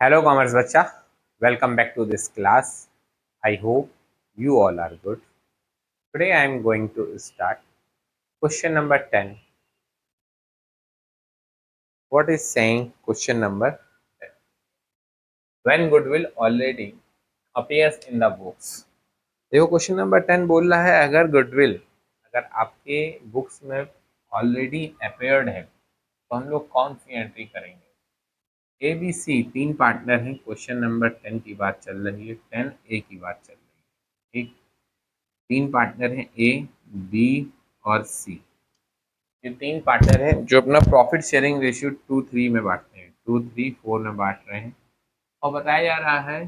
Hello, commerce bacha. Welcome back to this class. I hope you all are good. Today I am going to start question number 10. What is saying question number 10? When goodwill already appears in the books. देखो question number 10 बोल रहा है अगर goodwill अगर आपके books में already appeared है तो हम लोग कौन सी एंट्री करेंगे। ए बी सी तीन पार्टनर हैं। क्वेश्चन नंबर 10 की बात चल रही है, 10A की बात चल रही है। ठीक, तीन पार्टनर हैं ए, बी और सी। ये तीन पार्टनर हैं जो अपना प्रॉफिट शेयरिंग रेशियो 2:3 में बांटते हैं, 2:3:4 में बांट रहे हैं। और बताया जा रहा है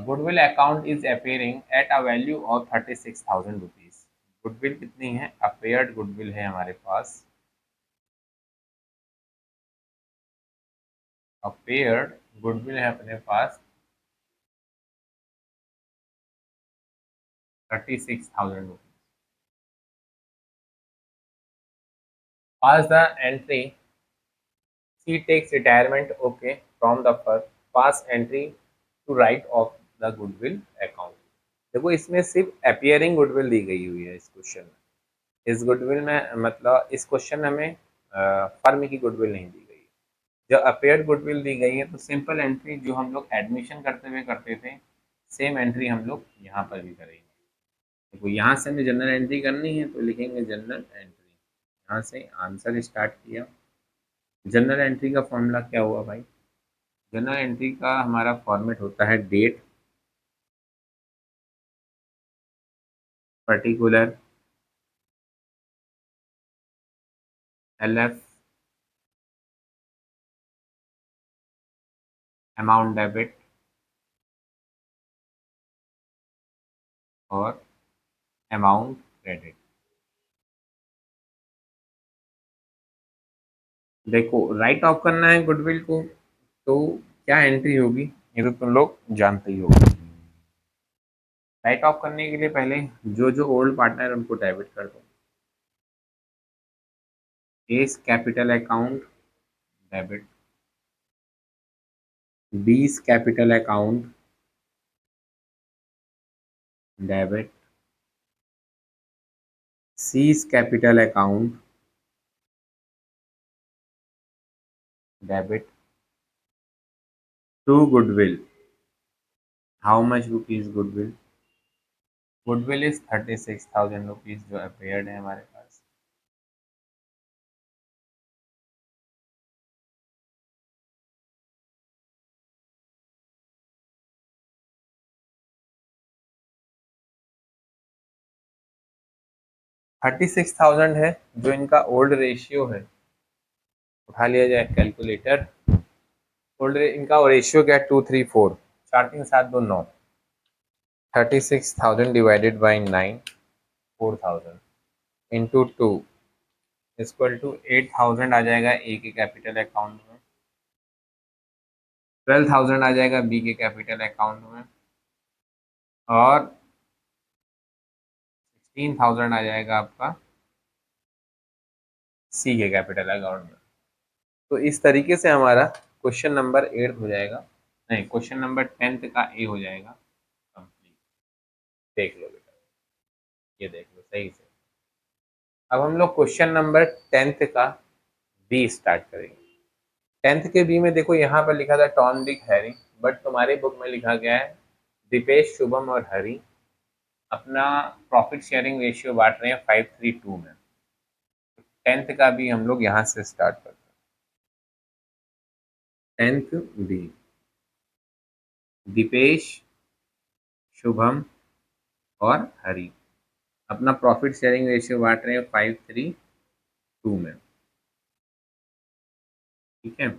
goodwill account is appearing at a value of 36,000 rupees. Goodwill कितनी है? अपेयर्ड गुडविल है हमारे पास, अपेयर्ड गुडविल है अपने पास 36,000 rupees. Pass the entry C takes retirement okay from the first, pass entry to write off the goodwill account. देखो इसमें सिर्फ अपियरिंग गुडविल दी गई हुई है इस क्वेश्चन में। इस गुडविल में मतलब इस क्वेश्चन में हमें फर्म की गुडविल नहीं दी गई है। जब अपेयर्ड गुडविल दी गई है तो सिंपल एंट्री जो हम लोग एडमिशन करते हुए करते थे, सेम एंट्री हम लोग यहाँ पर भी करेंगे। देखो यहाँ से हमें जनरल एंट्री करनी है तो लिखेंगे जनरल एंट्री। यहाँ से आंसर स्टार्ट किया। जनरल एंट्री का फॉर्मूला क्या हुआ भाई? जनरल एंट्री का हमारा फॉर्मेट होता है date, particular, LF, amount debit और अमाउंट क्रेडिट। देखो राइट ऑफ करना है गुडविल को तो क्या एंट्री होगी ये तो तुम लोग जानते ही होगे। राइट ऑफ करने के लिए पहले जो जो ओल्ड पार्टनर है उनको डेबिट कर दो। A's capital account debit, B's capital account debit, C's capital account debit to goodwill. How much rupees goodwill? Goodwill is 36,000 rupees जो अपेयर्ड है हमारे पास। 36,000 है जो इनका ओल्ड रेशियो है। उठा लिया जाए कैलकुलेटर। ओल्ड इनका रेशियो क्या है? 2:3:4, 4 3 7 2 9। 36,000 divided by 9, 4,000 into 2 equal to 8,000 आ जाएगा ए के कैपिटल अकाउंट में, 12,000 आ जाएगा बी के कैपिटल अकाउंट में और 16,000 आ जाएगा आपका सी के कैपिटल अकाउंट में। तो इस तरीके से हमारा क्वेश्चन नंबर 8 हो जाएगा, नहीं क्वेश्चन नंबर 10 का ए हो जाएगा कंप्लीट। देख लो बेटा, ये देख लो सही से। अब हम लोग क्वेश्चन नंबर 10 का बी स्टार्ट करेंगे। 10 के बी में देखो यहाँ पर लिखा था टॉम डिक हैरी, बट तुम्हारे बुक में लिखा गया है दीपेश, शुभम और हरी अपना प्रॉफिट शेयरिंग रेशियो बांट रहे हैं 5:3:2 में। 10 का भी हम लोग यहाँ से स्टार्ट करते हैं। 10th बी, दीपेश, शुभम और हरी अपना प्रॉफिट शेयरिंग रेशियो बांट रहे हैं 5:3:2 में। ठीक है,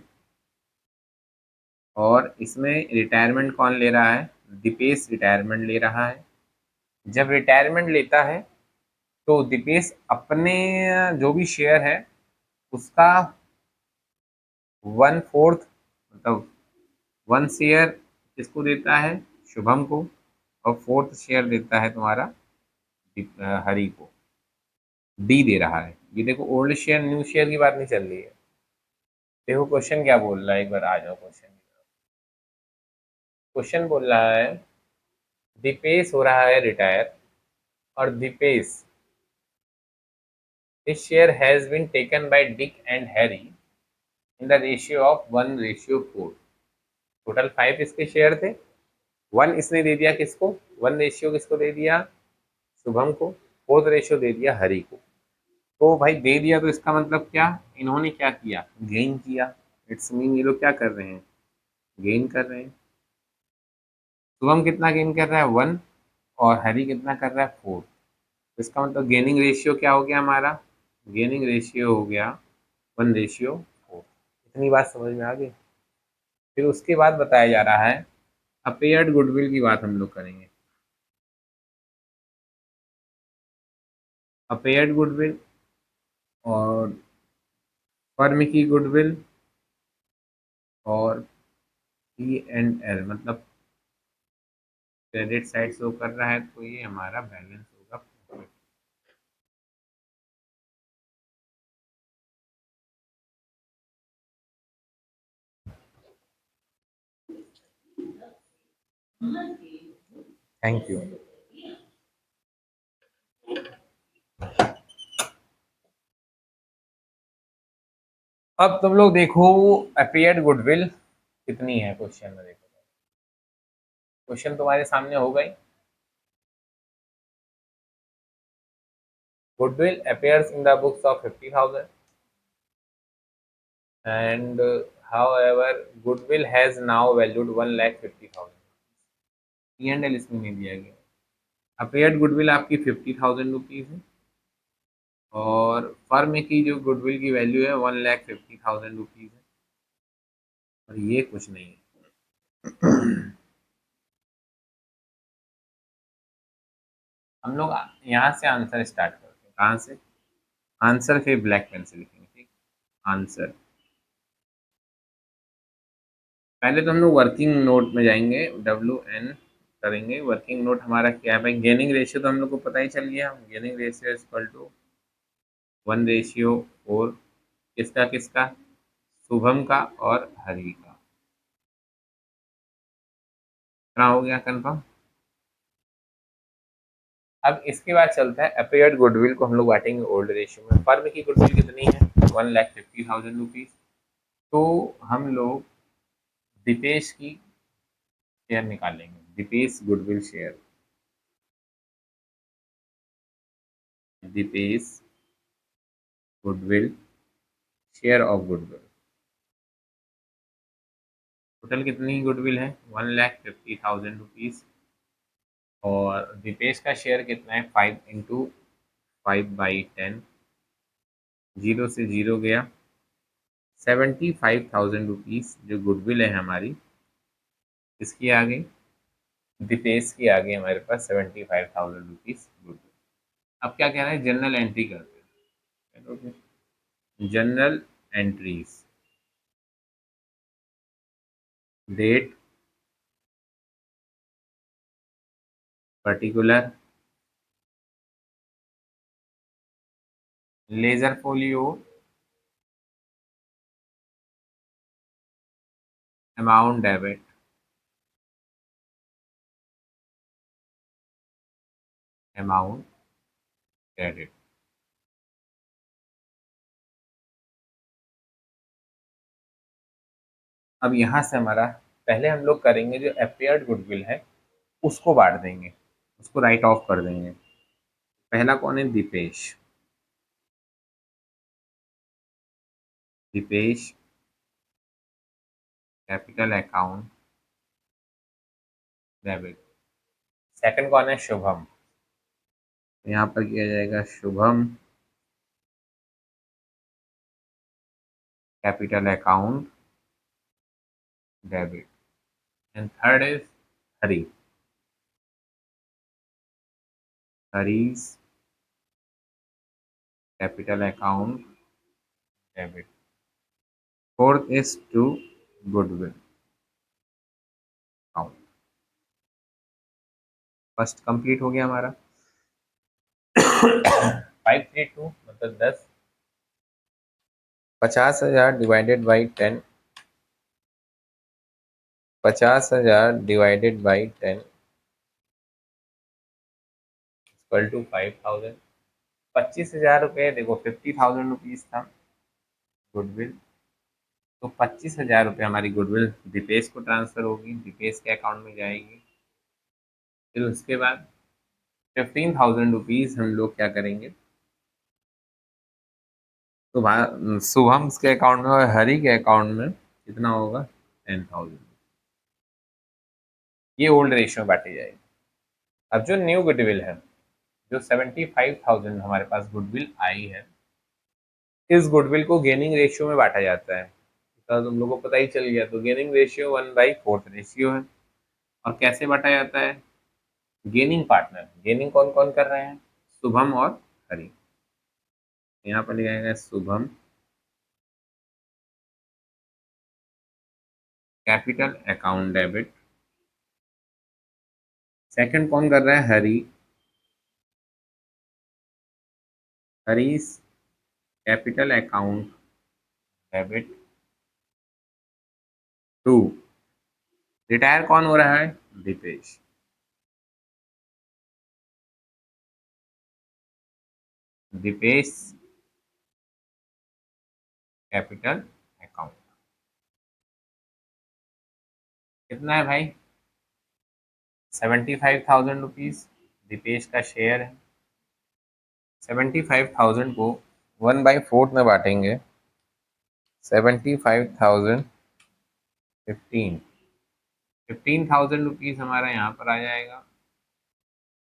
और इसमें रिटायरमेंट कौन ले रहा है? दीपेश रिटायरमेंट ले रहा है। जब रिटायरमेंट लेता है तो दीपेश अपने जो भी शेयर है उसका 1/4 मतलब 1 शेयर किसको देता है? शुभम को। और 4th शेयर देता है तुम्हारा हरी को। डी दे रहा है। ये देखो ओल्ड शेयर न्यू शेयर की बात नहीं चल रही है। देखो क्वेश्चन क्या बोल रहा है, एक बार आ जाओ क्वेश्चन। क्वेश्चन बोल रहा है दीपेश हो रहा है रिटायर और Dipesh his share has been taken by Dick and Harry in the ratio of 1:4। Total 5 इसके शेयर थे, 1 इसने दे दिया किसको, 1 रेशियो किसको दे दिया, शुभम को, 4th रेशियो दे दिया हरी को। तो भाई दे दिया तो इसका मतलब क्या, इन्होंने क्या किया, गेन किया। इट्स मीन ये लोग क्या कर रहे हैं, गेन कर रहे हैं। शुभम कितना गेन कर रहा है 1 और हरी कितना कर रहा है 4। तो इसका मतलब गेनिंग रेशियो क्या हो गया हमारा, गेनिंग रेशियो हो गया 1:4। इतनी बात समझ में आ गई। फिर उसके बाद बताया जा रहा है अपेयर्ड गुडविल की बात हम लोग करेंगे। अपेयर्ड गुडविल और फर्म की गुडविल और P&L मतलब क्रेडिट साइड शो कर रहा है, तो ये हमारा बैलेंस होगा। Thank you. अब तुम लोग देखो अपेयर्ड गुडविल कितनी है, क्वेश्चन में देखो, क्वेश्चन तुम्हारे सामने हो गई। Goodwill appears in the books of 50,000 and however goodwill has now valued 1,50,000। P&L इसमें नहीं दिया गया। अपेयर्ड गुडविल आपकी 50,000 रुपीज़ है और फर्म की जो गुडविल की वैल्यू है 1,50,000 रुपीज़ है और ये कुछ नहीं है। हम लोग यहाँ से आंसर स्टार्ट करते हैं, कहाँ से, आंसर फिर ब्लैक पेन से लिखेंगे, ठीक। आंसर पहले तो हम लोग वर्किंग नोट में जाएंगे, WN करेंगे। वर्किंग नोट हमारा क्या है भाई, गेनिंग रेशियो तो हम लोग को पता ही चल गया, gaining ratio is equal to 1:4। किसका किसका, शुभम का और हरी का। कितना हो गया कंफर्म। अब इसके बाद चलता है अपेयर्ड गुडविल को हम लोग बांटेंगे ओल्ड रेशियो में। फर्म की गुडविल कितनी है 1,50,000 रुपीज़। तो हम लोग दीपेश की शेयर निकालेंगे, Deepesh goodwill share, Deepesh goodwill share of goodwill. Total कितनी गुडविल है 1,50,000 रुपीज़ और दीपेश का शेयर कितना है 5 × 5/10, 0 से 0 गया। 75,000 रुपीज़ जो गुडविल है हमारी, इसकी आ गई, दीपेश की आ गई हमारे पास 75,000 रुपीज़ गुडविल। अब क्या कह रहा है, जनरल एंट्री करते हैं। Journal entries, date, particular, ledger folio, amount debit, amount credit. अब यहाँ से हमारा पहले हम लोग करेंगे जो अपेयर्ड गुडविल है उसको बांट देंगे, उसको राइट ऑफ कर देंगे। पहला कौन है, Deepesh, Deepesh capital account debit. Second कौन है, शुभम, यहाँ पर किया जाएगा Shubham capital account debit. And third is Hari, Hari's capital account debit. Fourth is to goodwill account. First complete हो गया हमारा। 532 मतलब 10, 50,000 divided by 10 50,000 divided by 10 equal to 5,000। 25,000 रुपये, देखो 50,000 रुपीज था गुडविल, तो 25,000 रुपये हमारी गुडविल दीपेश को ट्रांसफर होगी, दीपेश के अकाउंट में जाएगी। फिर उसके बाद 15,000 रुपीज हम लोग क्या करेंगे, तो शुभम के अकाउंट में और हरी के अकाउंट में कितना होगा, 10,000। ये ओल्ड रेशियो में बांटी जाएगी। अब जो न्यू गुडविल है, जो 75,000 हमारे पास गुडविल आई है, इस गुडविल को गेनिंग रेशियो में बांटा जाता है, तो तुम लोगों को पता ही चल गया। तो गेनिंग रेशियो 1/4 रेशियो है। और कैसे बांटा जाता है, गेनिंग पार्टनर, गेनिंग कौन कौन कर रहे हैं, शुभम और हरी। यहाँ पर लिखा है Shubham capital account debit. Second कौन कर रहा है, Hari, Harish capital account debit to. Retire कौन हो रहा है, दीपेश। दीपेश कैपिटल अकाउंट कितना है भाई, 75,000 रुपीज दीपेश का शेयर है। 75,000 को 1/4 में बांटेंगे, 75,000 15,000 रुपीज हमारा यहाँ पर आ जाएगा,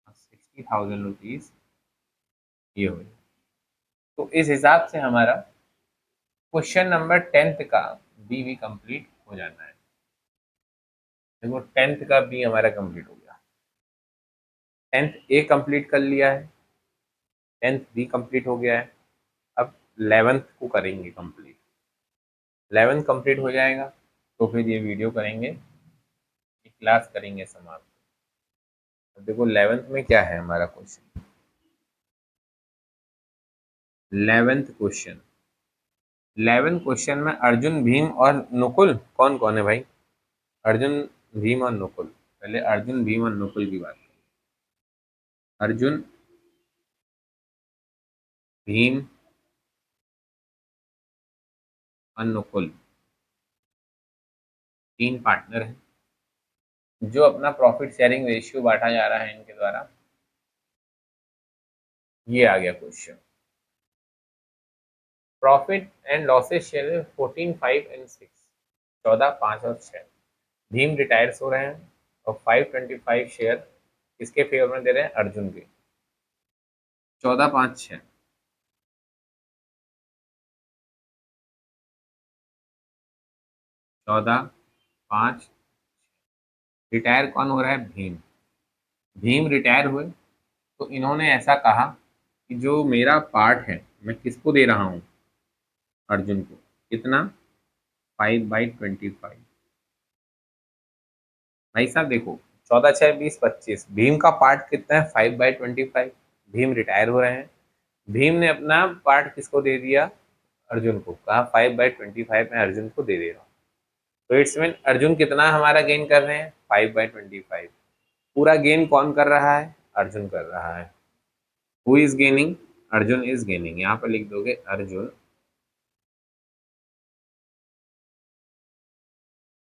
60,000 रुपीज ये हो जाएगा। तो इस हिसाब से हमारा क्वेश्चन नंबर 10th का बी भी कंप्लीट हो जाता है। देखो 10th का बी हमारा कंप्लीट हो गया, 10th ए कंप्लीट कर लिया है, 10th बी कंप्लीट हो गया है। अब 11th को करेंगे कंप्लीट, 11th कंप्लीट हो जाएगा तो फिर ये वीडियो करेंगे, ये क्लास करेंगे समाप्त। अब देखो 11th में क्या है हमारा question, 11th question, 11th question में अर्जुन, भीम और नुकुल कौन कौन है भाई, अर्जुन, भीम और नुकुल। पहले अर्जुन, भीम और नुकुल की बात करें। अर्जुन, भीम और नुकुल तीन पार्टनर हैं, जो अपना प्रॉफिट शेयरिंग रेशियो बांटा जा रहा है इनके द्वारा। ये आ गया question. Profit and losses share में 14, 5 एंड 6, 14, 5 और 6। भीम रिटायर्स हो रहे हैं और 525 शेयर किसके फेवर में दे रहे हैं, अर्जुन के। 14, 5, 6, 14, 5। रिटायर कौन हो रहा है, भीम। भीम रिटायर हुए तो इन्होंने ऐसा कहा कि जो मेरा पार्ट है मैं किसको दे रहा हूँ, अर्जुन को। कितना, 5/25। भाई साहब देखो, 14, 6, 20, 25, भीम का पार्ट कितना है, 5/25। भीम रिटायर हो रहे हैं, भीम ने अपना पार्ट किसको दे दिया, अर्जुन को। कहा 5/25 मैं अर्जुन को दे दे रहा हूँ। तो इट्स मीन अर्जुन कितना हमारा गेन कर रहे हैं, 5/25। पूरा गेन कौन कर रहा है, अर्जुन कर रहा है। Who is gaining, Arjun is gaining. यहाँ पर लिख दोगे Arjun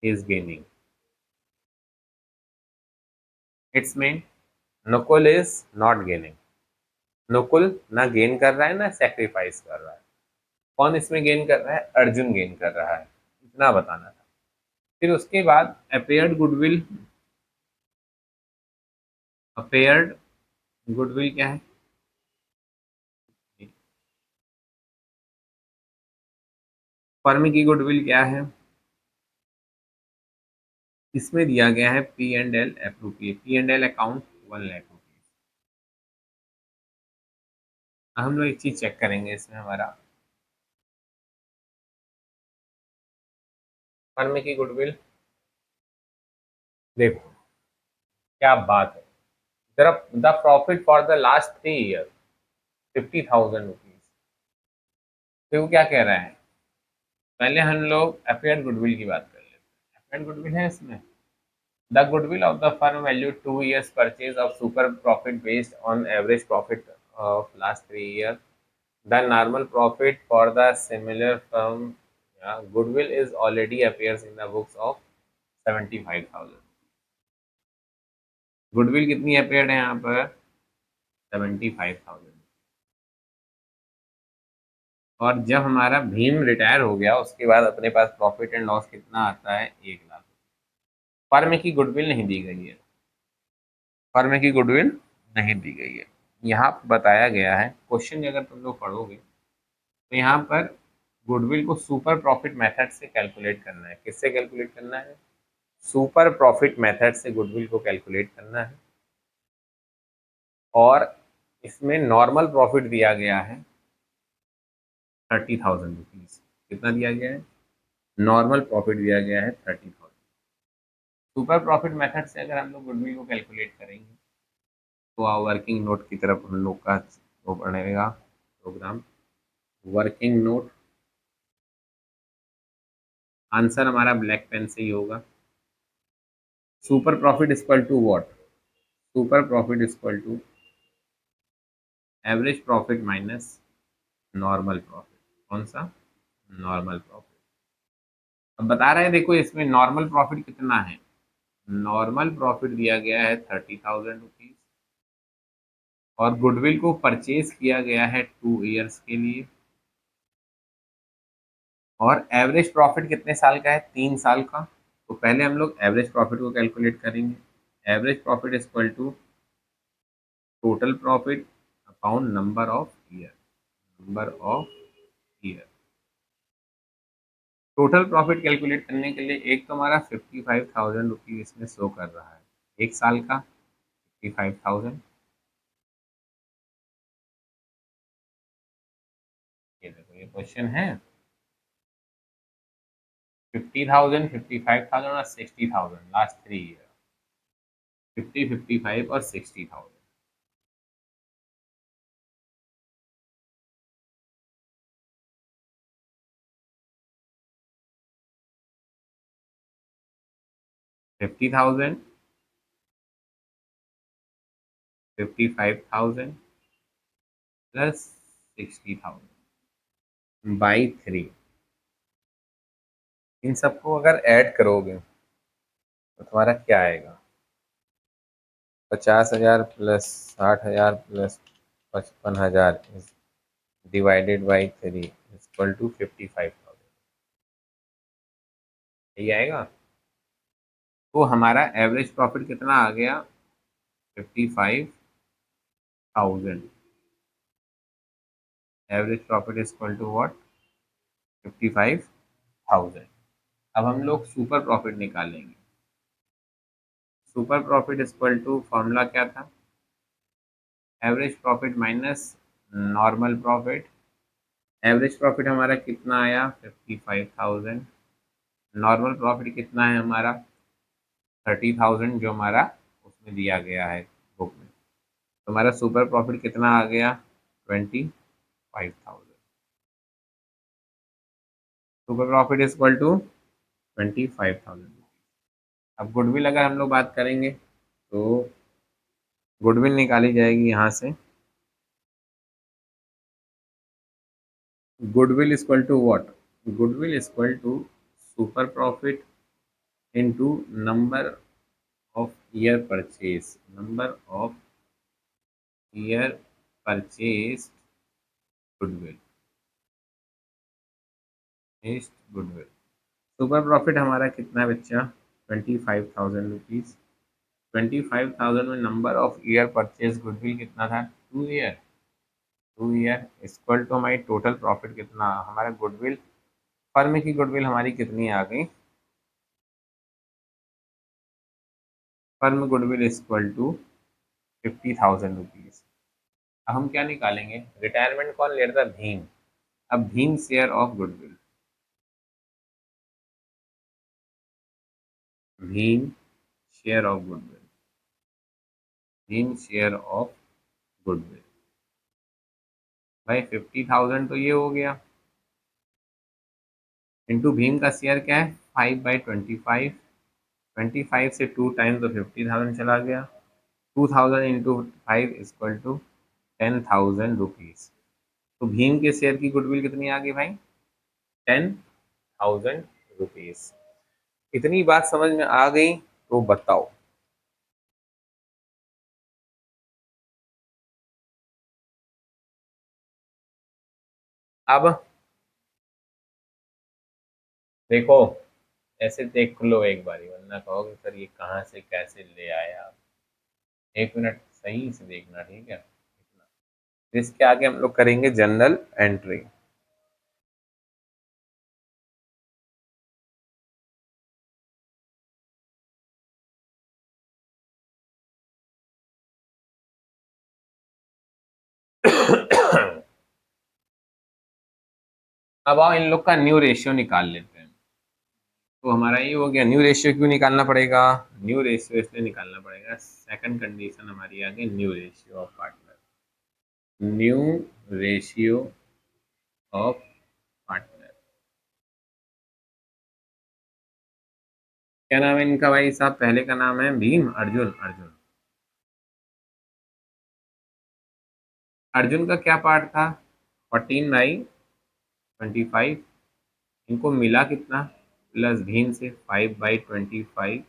is gaining. It's mean Nukul is not gaining. Nukul ना गेन कर रहा है ना सेक्रीफाइस कर रहा है। कौन इसमें गेन कर रहा है, अर्जुन गेन कर रहा है, इतना बताना था। फिर उसके बाद अपेयर्ड गुडविल, अपेयर्ड गुडविल क्या है, फर्म की गुडविल क्या है, इसमें दिया गया है P&L appropriate, P&L account 1,00,000 rupees. हम लोग एक चीज चेक करेंगे इसमें हमारा, फर्म की गुडविल। देखो क्या बात है, the profit for the last 3 year 50,000 rupees. तो वो क्या कह रहा है, पहले हम लोग अपेयर्ड गुडविल की बात कर लेते हैं। अपेयर्ड गुडविल है इसमें, The goodwill of the firm valued 2 years purchase of super profit based on average profit of last 3 years. The normal profit for the similar firm, yeah, goodwill is already appears in the books of 75,000. Goodwill कितनी appeared है यहाँ पर 75,000। और जब हमारा Bhim retire हो गया उसके बाद अपने पास प्रॉफिट एंड लॉस कितना आता है 1 लाख। फर्म की गुडविल नहीं दी गई है, फर्म की गुडविल नहीं दी गई है। यहाँ बताया गया है क्वेश्चन अगर तुम लोग पढ़ोगे तो यहाँ पर गुडविल को सुपर प्रॉफिट मेथड से कैलकुलेट करना है। किससे कैलकुलेट करना है? सुपर प्रॉफिट मेथड से गुडविल को कैलकुलेट करना है। और इसमें नॉर्मल प्रॉफिट दिया गया है 30,000 रुपीज। कितना दिया गया है? नॉर्मल प्रॉफिट दिया गया है 30,000। सुपर प्रॉफिट मेथड से अगर हम लोग गुडविल को कैलकुलेट करेंगे तो वर्किंग नोट की तरफ हम लोग का वो बढ़ेगा प्रोग्राम। वर्किंग नोट आंसर हमारा ब्लैक पेन से ही होगा। Super profit equal to what? Super profit equal to average profit minus normal profit. कौन सा? Normal profit. अब बता रहे हैं देखो इसमें नॉर्मल प्रॉफिट कितना है। नॉर्मल प्रॉफिट दिया गया है 30,000 रुपीज और गुडविल को परचेज किया गया है 2 इयर्स के लिए। और एवरेज प्रॉफिट कितने साल का है? 3 साल का। तो पहले हम लोग एवरेज प्रॉफिट को कैलकुलेट करेंगे। Average profit equal to total profit upon number of year. Number of year. Total profit calculate करने के लिए एक तो हमारा 55,000 रुपीज इसमें शो कर रहा है, 1 साल का 55,000। ये देखो ये क्वेश्चन है 50,000, 55,000 और 60,000 लास्ट 3 ईयर। 50, 55 और 60,000। 50,000, 55,000 प्लस 60,000 बाई 3। इन सबको अगर ऐड करोगे तो तुम्हारा क्या आएगा? 50,000 plus 60,000 plus 55,000 divided by 3 equal to 55,000। यही आएगा। तो हमारा एवरेज प्रॉफिट कितना आ गया? 55,000। Average profit equal to what? 55,000। अब हम लोग सुपर प्रॉफिट निकालेंगे। Super profit equal to formula क्या था? Average profit minus normal profit. Average profit हमारा कितना आया? 55,000। नॉर्मल प्रॉफिट कितना है हमारा? 30,000 जो हमारा उसमें दिया गया है बुक में। तो हमारा सुपर प्रॉफिट कितना आ गया? 25,000। Super profit equal to 25,000। अब गुडविल अगर हम लोग बात करेंगे तो गुडविल निकाली जाएगी यहाँ से। Goodwill equal to what? Goodwill equal to super profit into number of year purchase. Number of year purchase goodwill. Goodwill super profit हमारा कितना बच्चा? 25,000 रुपीज। 25,000 में number of year purchase goodwill कितना था? 2 ईयर। 2 ईयर इक्वल टू हमारी total profit कितना? हमारा goodwill firm की गुडविल हमारी कितनी आ गई? Firm goodwill equal to 50,000 rupees. अब हम क्या निकालेंगे? रिटायरमेंट कौन ले रहा था? भीम। अब Bhim share of goodwill. Bhim share of goodwill. Bhim share of goodwill भाई 50,000 तो ये हो गया इंटू भीम का शेयर क्या है? 5/25 25 से 2 टाइम तो 50,000 चला गया। 2000 इंटू 5 इक्वल टू 10,000 रुपीज। तो भीम के शेयर की गुडविल कितनी आ गई भाई? 10,000 रुपीज। इतनी बात समझ में आ गई तो बताओ। अब देखो, ऐसे देख लो एक बारी, वरना कहोगे सर ये कहाँ से कैसे ले आए आप। 1 मिनट सही से देखना, ठीक है? इसके आगे हम लोग करेंगे जनरल एंट्री। अब आओ इन लोग का न्यू रेशियो निकाल लेते हैं। तो हमारा ये हो गया, न्यू रेशियो क्यों निकालना पड़ेगा? न्यू रेशियो इसलिए निकालना पड़ेगा, सेकंड कंडीशन हमारी आ गई new ratio of partner. New ratio of partner. क्या नाम है इनका भाई साहब? पहले का नाम है भीम, अर्जुन। अर्जुन, अर्जुन का क्या पार्ट था? 14/25। इनको मिला कितना? प्लस भीम से 5/25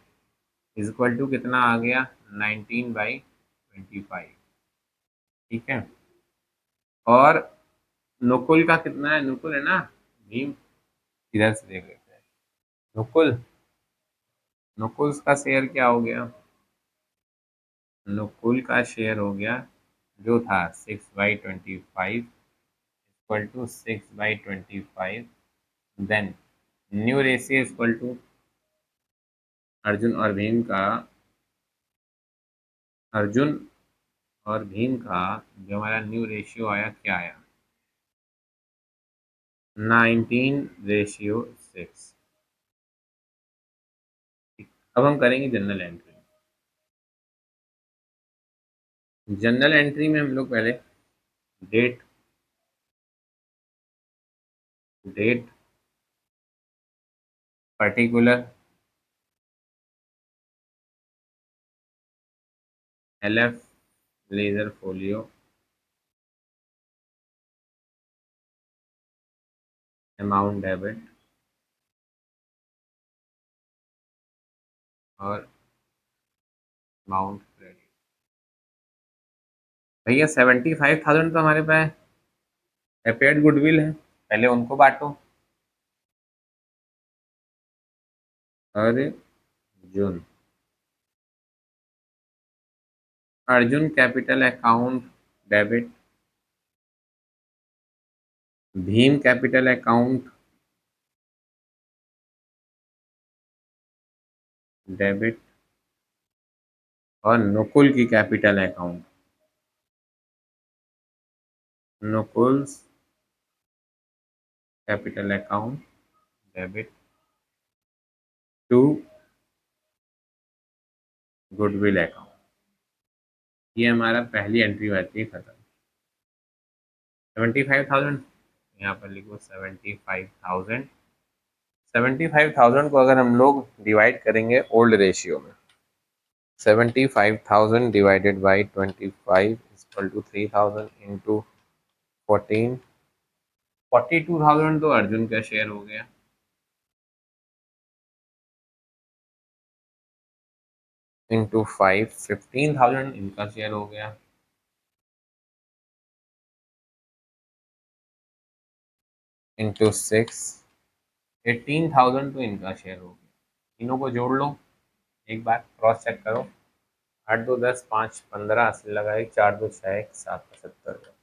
इज इक्वल टू कितना आ गया? 19/25। ठीक है। और नुकुल का कितना है? नुकुल है ना भीम, इधर से देख लेते हैं। नुकुल, नुकुल का शेयर क्या हो गया? नुकुल का शेयर हो गया जो था 6/25 equal to 6/25। Then new ratio equal to Arjun और भीम का, अर्जुन और भीम का जो हमारा न्यू रेशियो आया, क्या आया? 19/6। अब हम करेंगे जनरल एंट्री। जनरल एंट्री में हम लोग पहले date, date particular, LF ledger folio, amount debit और अमाउंट क्रेडिट। भैया 75,000 तो हमारे पास अपेयर्ड गुडविल है, पहले उनको बांटो। Arjun, Arjun capital account debit, Bheem capital account debit और नुकुल की capital account, Nukul's capital account debit to goodwill account. ये हमारा पहली एंट्री रहती है, खत्म। 75,000, यहाँ पर लिखो 75,000। 75,000 को अगर हम लोग डिवाइड करेंगे ओल्ड रेशियो में, 75,000 divided by 25 equal to 3,000 into 14। 42,000 तो अर्जुन का शेयर हो गया, इंटू 5 15,000 इनका शेयर हो गया, इंटू 6 18,000 तो इनका शेयर हो गया। तीनों को जोड़ लो, एक बार क्रॉस चेक करो। 8 2 10 5 15 अस्सी लगाए, 4 2 6 1 7 75।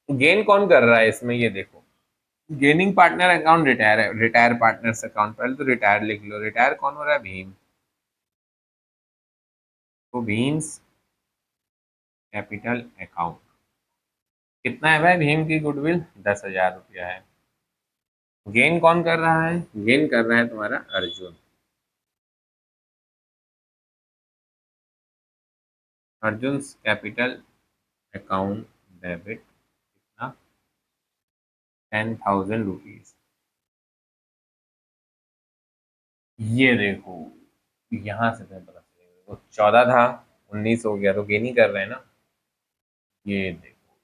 गेन कौन कर रहा है इसमें, ये देखो। गेनिंग पार्टनर अकाउंट रिटायर है, रिटायर पार्टनर्स अकाउंट, पहले तो रिटायर लिख लो। रिटायर कौन हो रहा है? भीम। तो भीम्स कैपिटल अकाउंट कितना है भाई? भीम की गुडविल 10,000 रुपया है। गेन कौन कर रहा है? गेन कर रहा है तुम्हारा Arjun. Arjun capital account debit कितना? 10,000 रुपीज। ये देखो, यहाँ से तुम्हें पता चलेगा, वो 14 था, 19 हो गया, तो गेन ही कर रहे हैं ना। ये देखो,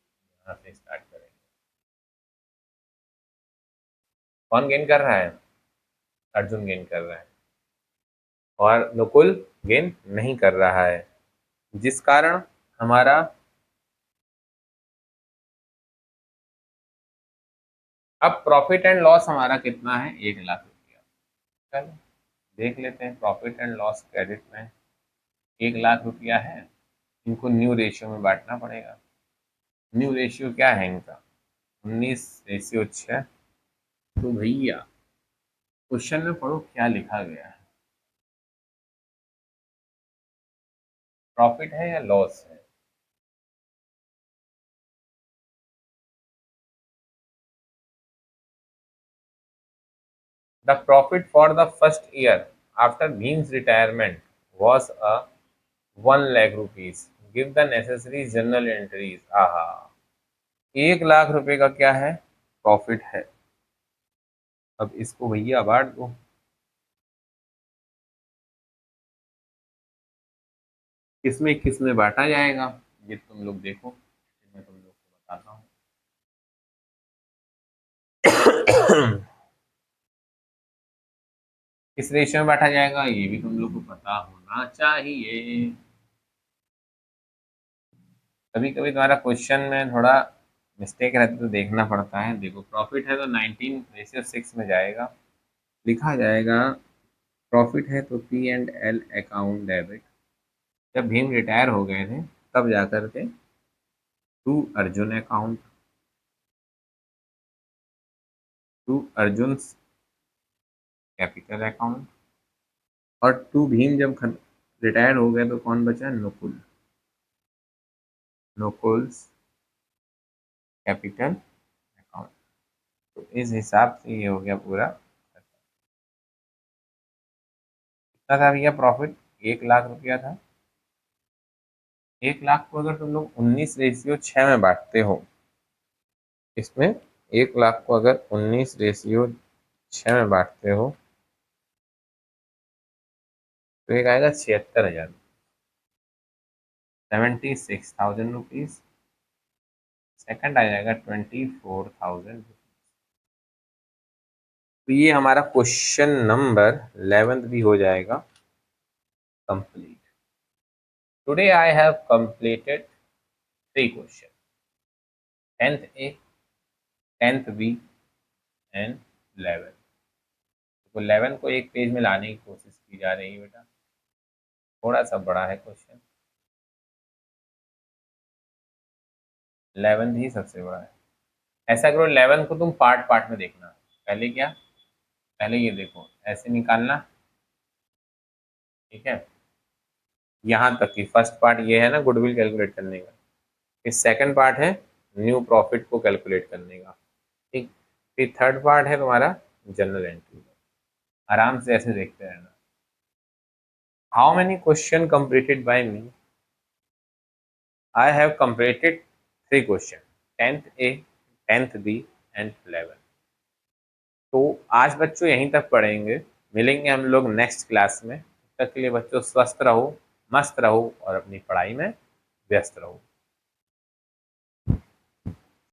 यहाँ से स्टार्ट करेंगे। कौन गेन कर रहा है? अर्जुन गेन कर रहा है, और नुकुल गेन नहीं कर रहा है, जिस कारण हमारा अब प्रॉफिट एंड लॉस हमारा कितना है? 1 लाख रुपया। चलो देख लेते हैं, प्रॉफिट एंड लॉस क्रेडिट में 1 लाख रुपया है, इनको न्यू रेशियो में बांटना पड़ेगा। न्यू रेशियो क्या है इनका? 19/6। तो भैया क्वेश्चन में पढ़ो क्या लिखा गया है, प्रॉफिट है या लॉस है? The profit for the first year after Bheem's retirement was a 1 lakh rupees. Give the necessary journal entries. आहा, 1 लाख रुपए का क्या है? प्रॉफिट है। अब इसको भैया बांट दो। किसमें किसमें बांटा जाएगा ये तुम लोग देखो, मैं तुम लोग को बताता हूँ। किस रेशियो में बांटा जाएगा ये भी तुम लोग को पता होना चाहिए। कभी कभी तुम्हारा क्वेश्चन में थोड़ा मिस्टेक रहती है तो देखना पड़ता है। देखो प्रॉफिट है तो 19/6 में जाएगा, लिखा जाएगा प्रॉफिट है तो P&L अकाउंट डेबिट। जब भीम रिटायर हो गए थे तब जाकर के to Arjun account, to Arjun capital account, और टू भीम जब रिटायर हो गए तो कौन बचा? Nukul, Nukul's capital account. तो इस हिसाब से ये हो गया पूरा। कितना था भैया प्रॉफिट? 1 लाख रुपया था। 1 लाख को अगर तुम लोग 19/6 में बांटते हो, इसमें 1 लाख को अगर 19/6 में बांटते हो तो एक आएगा 76,000, 76,000 रुपीज। सेकंड आ जाएगा 24,000। तो ये हमारा क्वेश्चन नंबर 11 भी हो जाएगा complete. Today I have completed 3 question, 10th A, 10th B and 11। तो 11 को एक पेज में लाने की कोशिश की जा रही है बेटा, थोड़ा सा बड़ा है क्वेश्चन। 11 ही सबसे बड़ा है। ऐसा करो 11 को तुम पार्ट पार्ट में देखना। पहले क्या? पहले ये देखो, ऐसे निकालना, ठीक है। यहाँ तक की फर्स्ट पार्ट ये है ना गुडविल कैलकुलेट करने का, फिर सेकंड पार्ट है न्यू प्रॉफिट को कैलकुलेट करने का, ठीक। फिर थर्ड पार्ट है तुम्हारा जनरल एंट्री। आराम से ऐसे देखते रहना। How many question completed by me? I have completed 3 question, 10th A, 10th B and 11। तो आज बच्चों यहीं तक पढ़ेंगे, मिलेंगे हम लोग नेक्स्ट क्लास में। तब तक के लिए बच्चों स्वस्थ रहो, मस्त रहो और अपनी पढ़ाई में व्यस्त रहो।